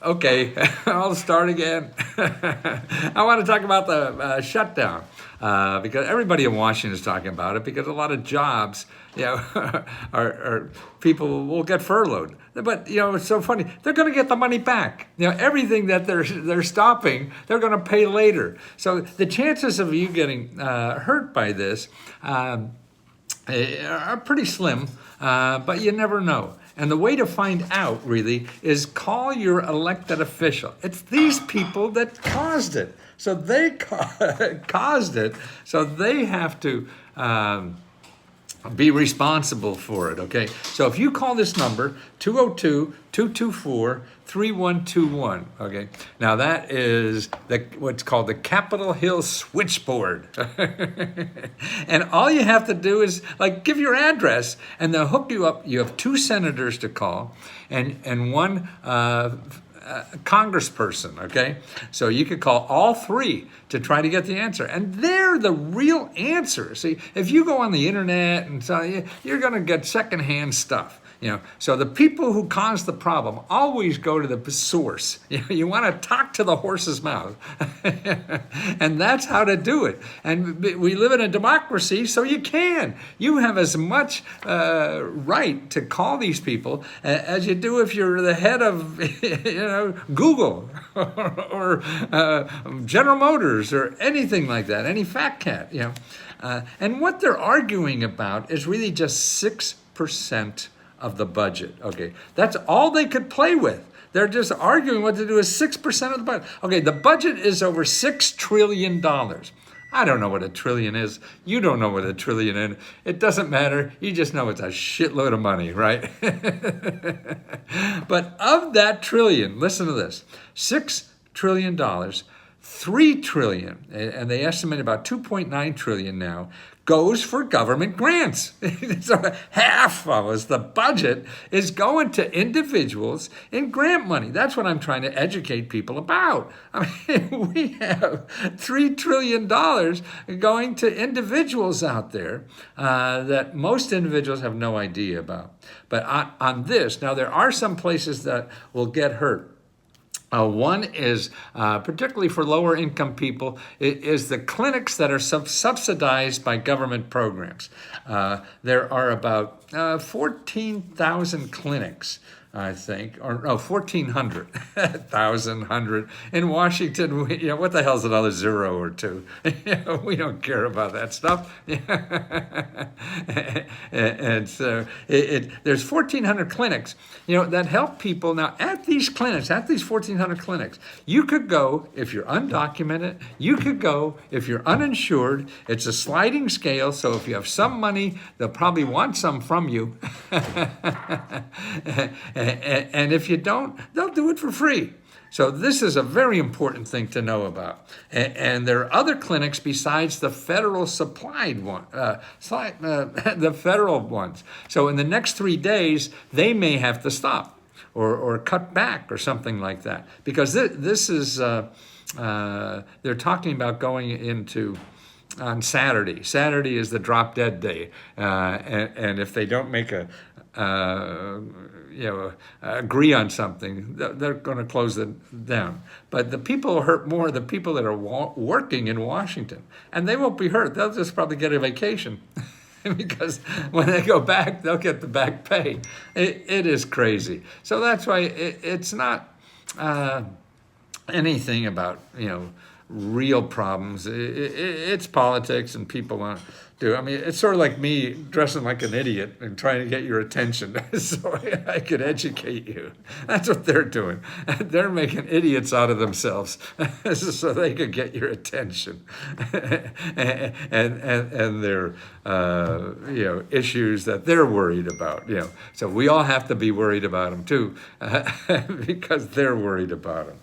Okay, I'll start again. I want to talk about the shutdown because everybody in Washington is talking about it because a lot of jobs, are people will get furloughed. But it's so funny. They're going to get the money back. Everything that they're stopping, they're going to pay later. So the chances of you getting hurt by this are pretty slim, but you never know. And the way to find out, really, is call your elected official. It's these people that caused it. So they caused it, so they have to be responsible for it, okay? So if you call this number, 202-224-3121, okay? Now that is what's called the Capitol Hill Switchboard. And all you have to do is give your address and they'll hook you up. You have two senators to call and one congressperson, okay? So you could call all three to try to get the answer. And they're the real answer. See, if you go on the internet and so you're going to get secondhand stuff. So the people who caused the problem always go to the source. You want to talk to the horse's mouth. And that's how to do it. And we live in a democracy, so you can. You have as much right to call these people as you do if you're the head of Google or General Motors or anything like that, any fat cat. And what they're arguing about is really just 6% of the budget. Okay, that's all they could play with. They're just arguing what to do with 6% of the budget. Okay, the budget is over $6 trillion. I don't know what a trillion is. You don't know what a trillion is. It doesn't matter. You just know it's a shitload of money, right? But of that trillion, listen to this, $6 trillion, $3 trillion, and they estimate about 2.9 trillion now, goes for government grants. So half of us, the budget, is going to individuals in grant money. That's what I'm trying to educate people about. I mean, we have $3 trillion going to individuals out there that most individuals have no idea about. But on this, now there are some places that will get hurt. One is, particularly for lower income people, is the clinics that are subsidized by government programs. There are about 14,000 clinics, I think, or no, 1,400, 1,100 in Washington. What the hell's another zero or two? We don't care about that stuff. And so there's 1,400 clinics, that help people. Now, at these clinics, at these 1,400 clinics, you could go if you're undocumented. You could go if you're uninsured. It's a sliding scale, so if you have some money, they'll probably want some from you. And if you don't, they'll do it for free. So this is a very important thing to know about. And there are other clinics besides the federal supplied one, the federal ones. So in the next 3 days, they may have to stop or cut back or something like that. Because this is, they're talking about going into on Saturday. Saturday is the drop dead day. And if they don't make agree on something, they're going to close it down. But the people who hurt more are the people that are working in Washington. And they won't be hurt. They'll just probably get a vacation. Because when they go back, they'll get the back pay. It is crazy. So that's why it's not anything about, real problems. It's politics and people want to do. I mean, it's sort of like me dressing like an idiot and trying to get your attention so I could educate you. That's what they're doing. They're making idiots out of themselves so they could get your attention. and their issues that they're worried about. So we all have to be worried about them too because they're worried about them.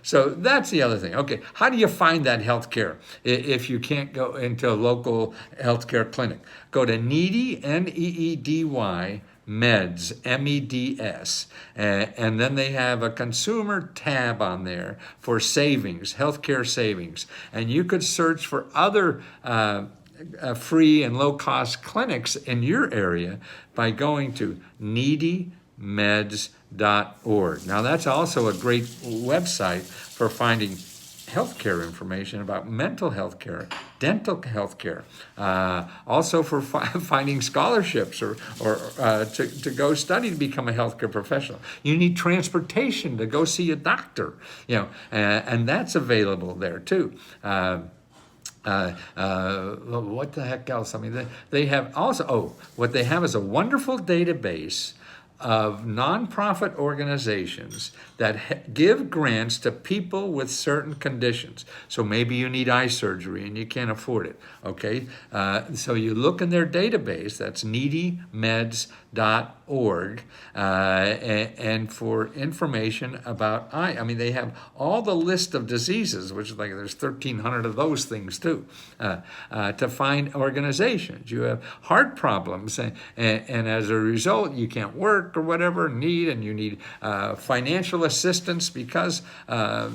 So that's the other thing. Okay, how do you find that health care if you can't go into a local healthcare clinic? Go to Needy, Needy, Meds, MEDS, and then they have a consumer tab on there for savings, healthcare savings, and you could search for other free and low-cost clinics in your area by going to Needy, needymeds.org. Now, that's also a great website for finding healthcare information about mental health care, dental health care, also for finding scholarships or to go study to become a healthcare professional. You need transportation to go see a doctor, and that's available there too. What the heck else? I mean, they have also, what they have is a wonderful database of nonprofit organizations that give grants to people with certain conditions. So maybe you need eye surgery and you can't afford it, okay? So you look in their database, that's needymeds.org, and for information about eye. I mean, they have all the list of diseases, which is like there's 1,300 of those things too, to find organizations. You have heart problems, and as a result, you can't work or whatever, and you need financial assistance because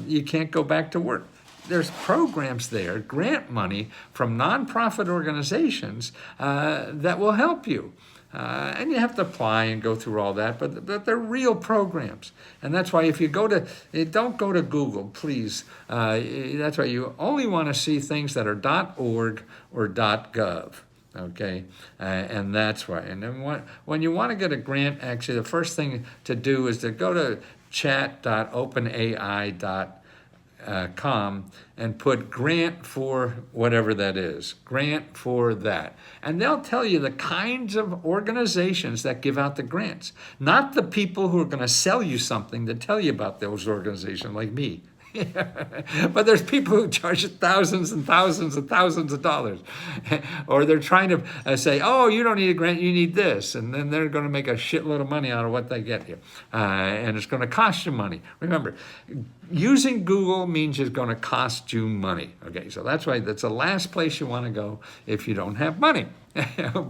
you can't go back to work. There's programs there, grant money from nonprofit organizations that will help you. And you have to apply and go through all that, but they're real programs. And that's why if you don't go to Google, please. That's why you only want to see things that are .org or .gov. Okay, and that's why. And then when you want to get a grant, actually, the first thing to do is to go to chat.openai.com and put grant for whatever that is, grant for that. And they'll tell you the kinds of organizations that give out the grants, not the people who are going to sell you something to tell you about those organizations like me. But there's people who charge thousands and thousands and thousands of dollars. Or they're trying to say, oh, you don't need a grant, you need this. And then they're going to make a shitload of money out of what they get you. And it's going to cost you money. Remember, using Google means it's going to cost you money. Okay, so that's why that's the last place you want to go if you don't have money.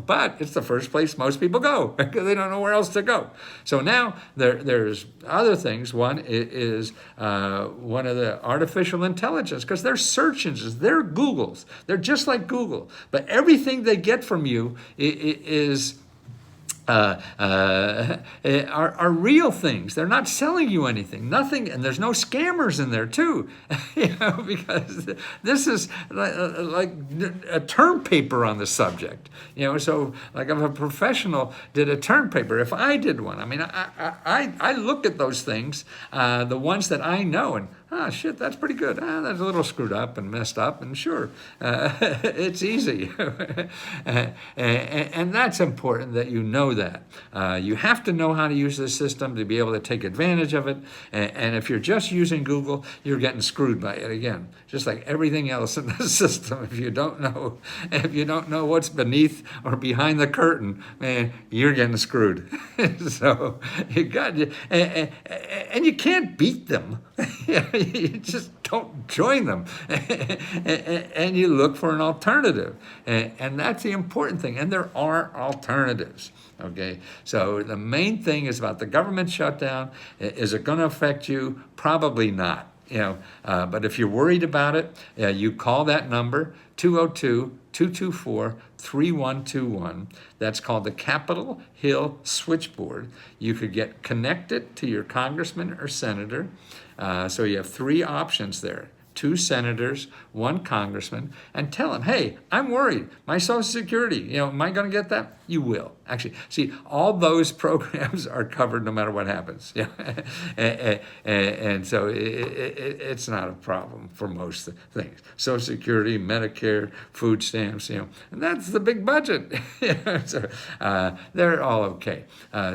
But it's the first place most people go because they don't know where else to go. So now there's other things. One is one of the artificial intelligence, because they're search engines, they're Googles. They're just like Google. But everything they get from you is are real things. They're not selling you anything, nothing, and there's no scammers in there too, because this is like a term paper on the subject. So like if a professional did a term paper, if I did one, I mean, I look at those things, the ones that I know, and shit, that's pretty good. That's a little screwed up and messed up, and sure, it's easy. And that's important that you know that. You have to know how to use the system to be able to take advantage of it. And if you're just using Google, you're getting screwed by it again, just like everything else in the system. If you don't know what's beneath or behind the curtain, man, you're getting screwed. So you got, and you can't beat them. You just don't join them, and you look for an alternative, and that's the important thing. And there are alternatives. Okay, so the main thing is about the government shutdown. Is it going to affect you? Probably not. But if you're worried about it, you call that number 202-224-3121. That's called the Capitol Hill Switchboard. You could get connected to your congressman or senator. So you have three options there. 2 senators, 1 congressman, and tell them, hey, I'm worried. My Social Security, am I going to get that? You will. Actually, see, all those programs are covered no matter what happens. And so it's not a problem for most things. Social Security, Medicare, food stamps, and that's the big budget. So they're all okay.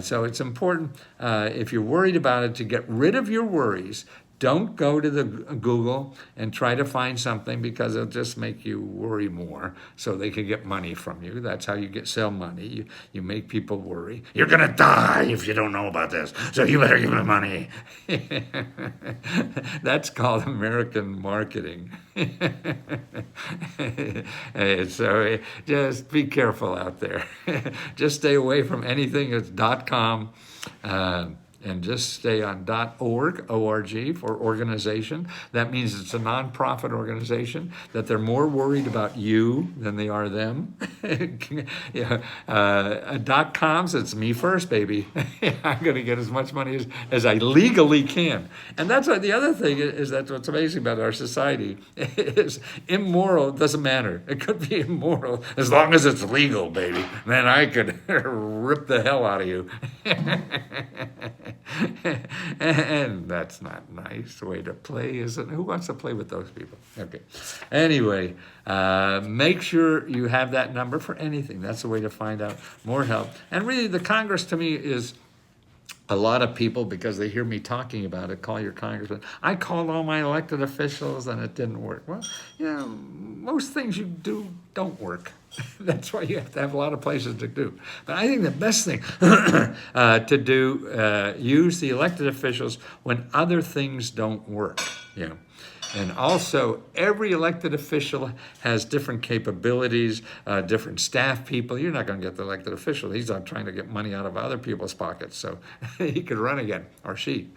So it's important, if you're worried about it, to get rid of your worries. Don't go to the Google and try to find something, because it'll just make you worry more so they can get money from you. That's how you sell money. You make people worry. You're going to die if you don't know about this, so you better give me money. That's called American marketing. So just be careful out there. Just stay away from anything that's .com. and just stay on .org, O-R-G, for organization. That means it's a nonprofit organization, that they're more worried about you than they are them. Yeah. .coms, it's me first, baby. I'm going to get as much money as I legally can. And that's what the other thing is, that's what's amazing about our society is immoral doesn't matter. It could be immoral as long as it's legal, baby. Then I could rip the hell out of you. And that's not nice way to play, is it? Who wants to play with those people? Okay. Anyway, make sure you have that number for anything. That's the way to find out more help. And really, the Congress to me is a lot of people, because they hear me talking about it, call your congressman. I called all my elected officials and it didn't work. Well, most things you do don't work. That's why you have to have a lot of places to do. But I think the best thing to do, use the elected officials when other things don't work. And also, every elected official has different capabilities, different staff people. You're not going to get the elected official. He's not trying to get money out of other people's pockets, so he could run again, or she.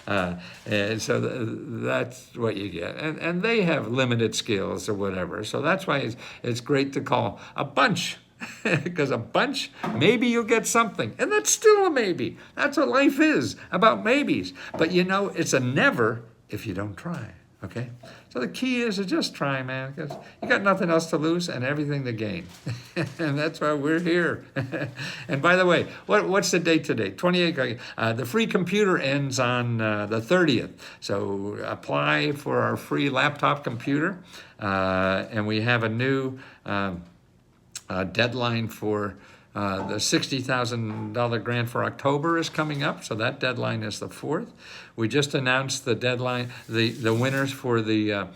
And so that's what you get. And they have limited skills or whatever. So that's why it's great to call a bunch. Because a bunch, maybe you'll get something. And that's still a maybe. That's what life is, about maybes. But it's a never if you don't try. Okay, so the key is to just try, man, because you got nothing else to lose and everything to gain. And that's why we're here. And by the way, what's the date today? 28th. The free computer ends on the 30th. So apply for our free laptop computer. And we have a new deadline for the $60,000 grant for October is coming up, so that deadline is the 4th. We just announced the deadline, the winners for the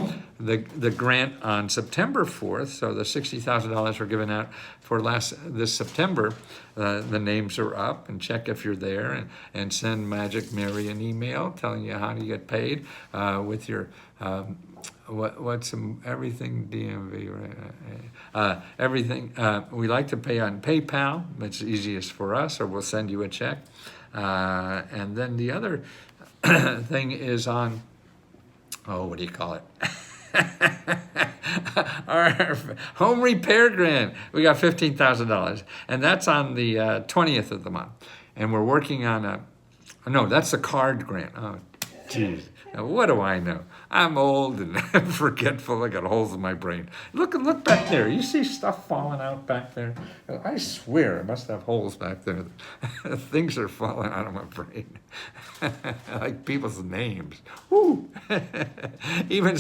grant on September 4th. So the $60,000 were given out for this September. The names are up, and check if you're there, and send Magic Mary an email telling you how to get paid with your. What's everything DMV, right? Everything. We like to pay on PayPal. It's easiest for us, or we'll send you a check. And then the other thing is on, what do you call it? Our home repair grant. We got $15,000, and that's on the 20th of the month. And we're working on no, that's the card grant. Oh, geez. Now, what do I know? I'm old and forgetful. I got holes in my brain. Look back there. You see stuff falling out back there? I swear I must have holes back there. Things are falling out of my brain. Like people's names. Woo! Even,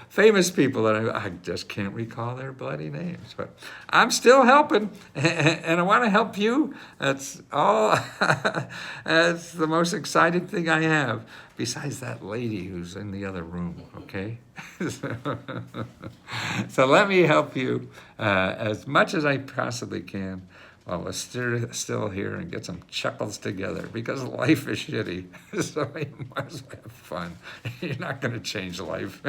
famous people that I just can't recall their bloody names. But I'm still helping, and I want to help you. That's all. That's the most exciting thing I have. Besides that lady who's in the other room, okay? So let me help you as much as I possibly can while we're still here and get some chuckles together, because life is shitty. So you might as well have fun. You're not going to change life.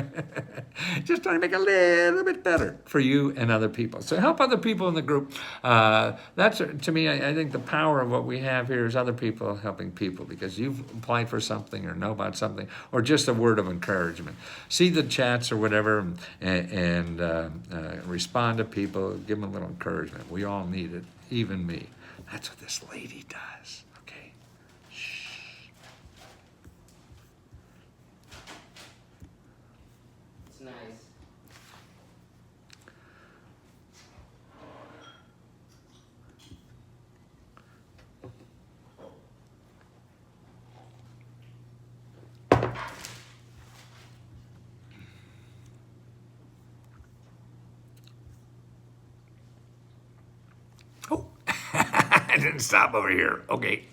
Just trying to make it a little bit better for you and other people. So help other people in the group. That's, to me, I think the power of what we have here is other people helping people, because you've applied for something or know about something, or just a word of encouragement. See the chats or whatever, and respond to people. Give them a little encouragement. We all need it. Even me. That's what this lady does. Okay. Shh. It's nice. I didn't stop over here. Okay.